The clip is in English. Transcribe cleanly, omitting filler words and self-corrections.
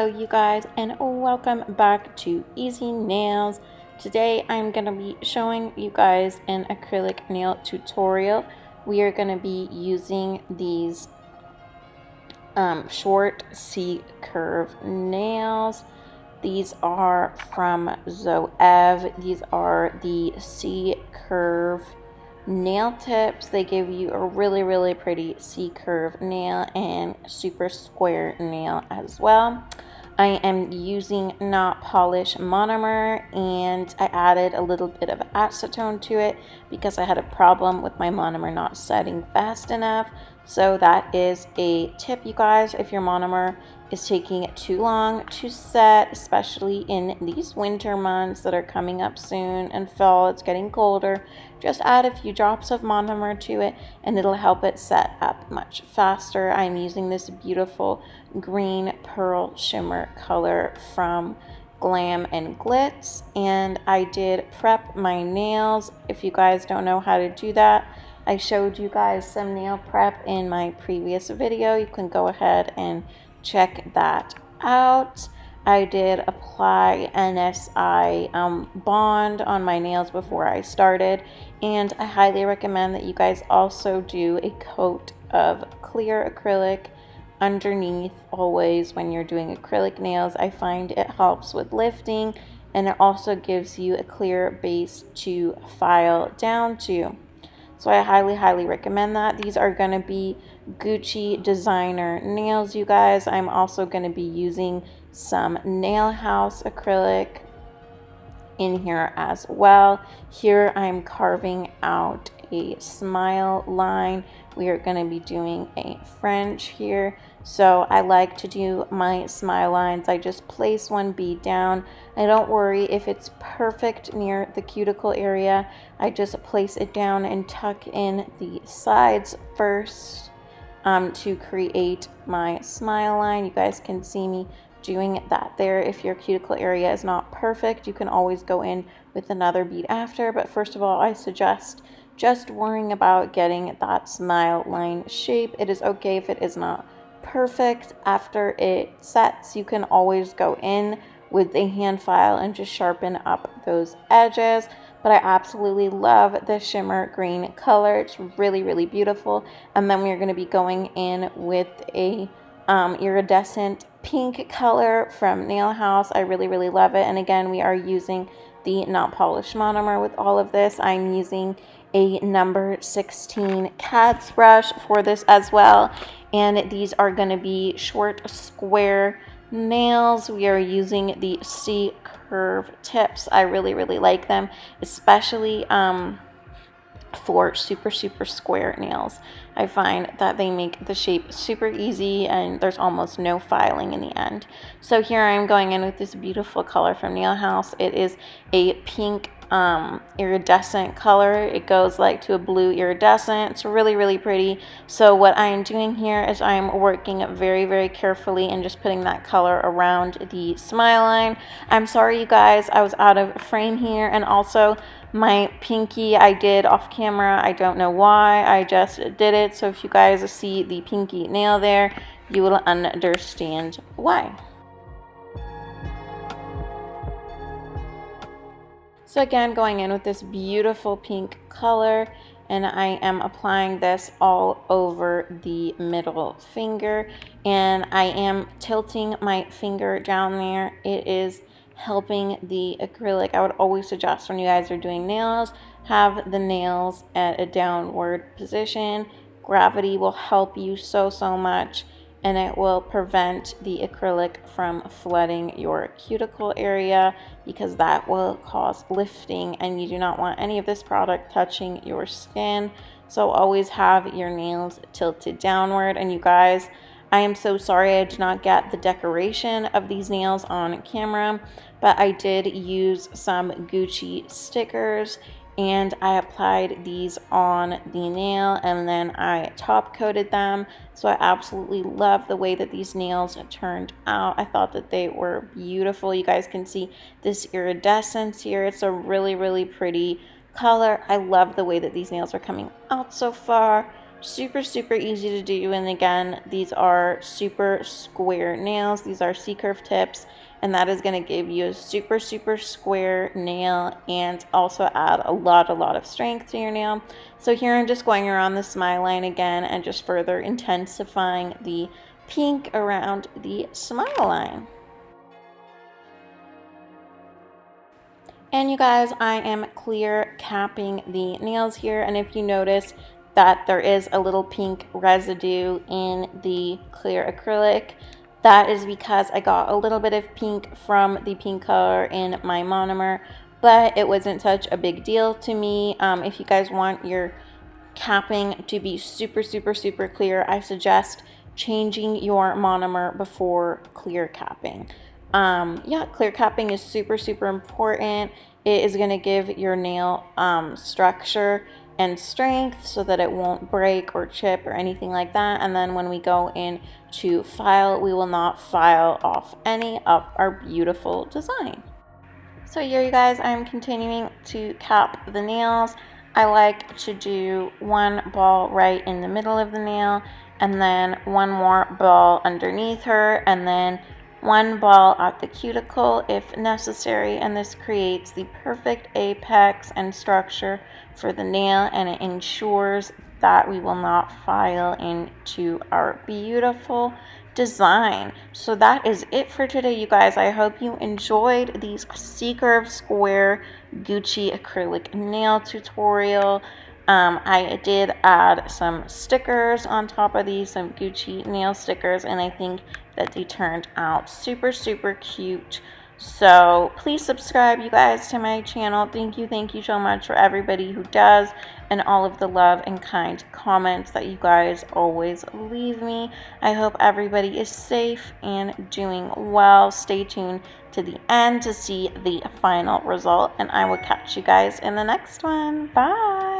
Hello you guys, and welcome back to Easy Nails. Today I'm going to be showing you guys an acrylic nail tutorial. We are going to be using these short C-curve nails. These are from Zoev. These are the C-curve nail tips. They give you a really pretty C-curve nail and super square nail as well. I am using notpolish monomer, and I added a little bit of acetone to it because I had a problem with my monomer not setting fast enough. So that is a tip, you guys. If your monomer is taking too long to set, especially in these winter months that are coming up soon, and fall, it's getting colder, just add a few drops of monomer to it and it'll help it set up much faster. I'm using this beautiful green pearl shimmer color from Glam and Glitz, and I did prep my nails. If you guys don't know how to do that, I showed you guys some nail prep in my previous video. You can go ahead and check that out. I did apply NSI bond on my nails before I started, and I highly recommend that you guys also do a coat of clear acrylic underneath always when you're doing acrylic nails. I find it helps with lifting, and it also gives you a clear base to file down to. So I highly recommend that. These are going to be Gucci designer nails, you guys. I'm also going to be using some nailhause acrylic in here as well. Here I'm carving out a smile line. We are going to be doing a French here. So I like to do my smile lines. I just place one bead down. I don't worry if it's perfect near the cuticle area. I just place it down and tuck in the sides first to create my smile line. You guys can see me doing that there. If your cuticle area is not perfect, you can always go in with another bead after, but first of all, I suggest just worrying about getting that smile line shape. It is okay if it is not perfect. After it sets, you can always go in with a hand file and just sharpen up those edges. But I absolutely love the shimmer green color. It's really beautiful. And then we're going to be going in with a iridescent pink color from Nailhause. I really love it. And again, we are using the notpolish monomer with all of this. I'm using a number 16 cat's brush for this as well, and these are going to be short square nails. We are using the C-curve tips. I really like them, especially for super square nails. I find that they make the shape super easy and there's almost no filing in the end. So here I'm going in with this beautiful color from Nailhause. It is a pink iridescent color. It goes like to a blue iridescent. It's really pretty. So what I am doing here is I'm working very carefully and just putting that color around the smile line. I'm sorry you guys, I was out of frame here, and also my pinky I did off camera. I don't know why, I just did it. So if you guys see the pinky nail there, you will understand why. So again, going in with this beautiful pink color, and I am applying this all over the middle finger, and I am tilting my finger down there. It is helping the acrylic. I would always suggest when you guys are doing nails, have the nails at a downward position. Gravity will help you so much, and it will prevent the acrylic from flooding your cuticle area, because that will cause lifting, and you do not want any of this product touching your skin. So always have your nails tilted downward. And you guys, I am so sorry I did not get the decoration of these nails on camera, but I did use some Gucci stickers, and I applied these on the nail and then I top coated them. So I absolutely love the way that these nails turned out. I thought that they were beautiful. You guys can see this iridescence here. It's a really pretty color. I love the way that these nails are coming out so far. Super, super easy to do. And again, these are super square nails. These are C-curve tips, and that is going to give you a super, super square nail and also add a lot of strength to your nail. So here I'm just going around the smile line again and just further intensifying the pink around the smile line. And you guys, I am clear capping the nails here, and if you notice that there is a little pink residue in the clear acrylic, that is because I got a little bit of pink from the pink color in my monomer, but it wasn't such a big deal to me. If you guys want your capping to be super, super, super clear, I suggest changing your monomer before clear capping. Yeah, clear capping is super, super important. It is going to give your nail structure and strength so that it won't break or chip or anything like that. And then when we go in to file, we will not file off any of our beautiful design. So here, you guys, I'm continuing to cap the nails. I like to do one ball right in the middle of the nail, and then one more ball underneath her, and then one ball at the cuticle if necessary, and this creates the perfect apex and structure for the nail, and it ensures that we will not file into our beautiful design. So that is it for today, you guys. I hope you enjoyed these C-curve square Gucci acrylic nail tutorial. I did add some stickers on top of these, some Gucci nail stickers, and I think that they turned out super, super cute. So please subscribe, you guys, to my channel. Thank you so much for everybody who does, and all of the love and kind comments that you guys always leave me. I hope everybody is safe and doing well. Stay tuned to the end to see the final result, and I will catch you guys in the next one. Bye.